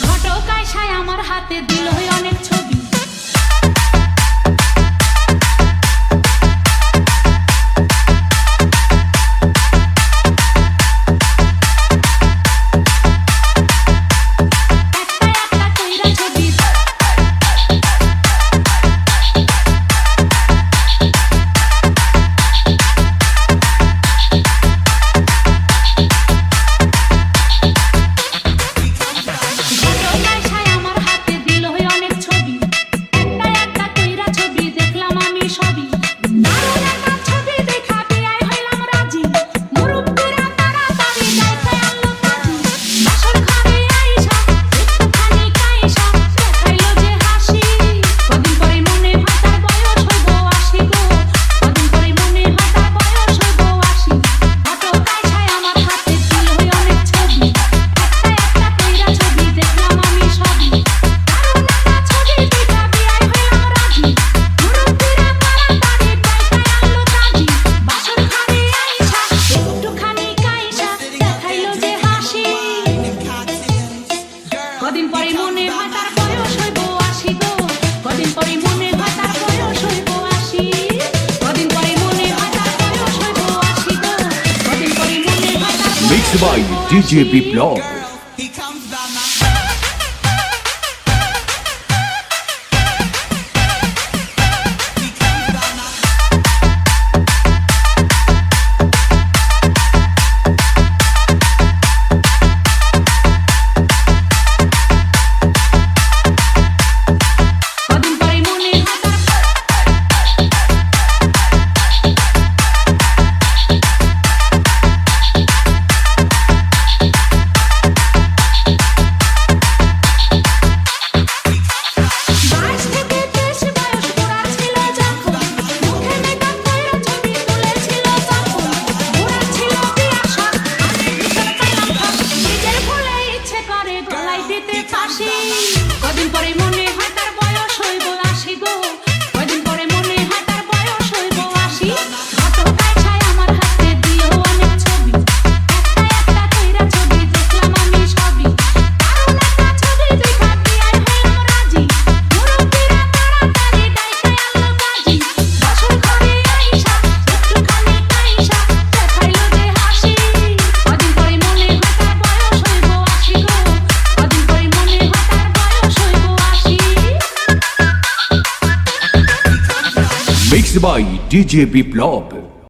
ঘটকায় ছায় আমার হাতে দিল অনেক ছবি। কদিন পরে মনে হয় তার বয়স হইব ৮০ গো, কদিন পরে মনে হয় তার বয়স হইব ৮০, কদিন পরে মনে হয় তার বয়স হইব ৮০ গো, কদিন পরে মনে হয় তার Mixed by DJ Biplov. কদিন পরে মনে হয় তার বয়স হইব ৮০ গো, কদিন পরে মনে হয় তার বয়স হইব ৮০। ঘটকায় ছায় আমার হাতে দিল অনেক ছবি, একটা কইরা ছবি দেখলাম আমি সবই। কারণ একটা ছবি দেখা দিয়াই হইলাম রাজি, মুরব্বিরা তাড়াতাড়ি ডাইকা আনলো কাজী। বাসর ঘরে আইসা একটুখানি কাইসা দেখাইলো যে হাসি। কদিন পরে মনে হয় তার বয়স হইব ৮০ গো, কদিন পরে মনে হয় তার বয়স হইব ৮০। Mixed by DJ Biplov.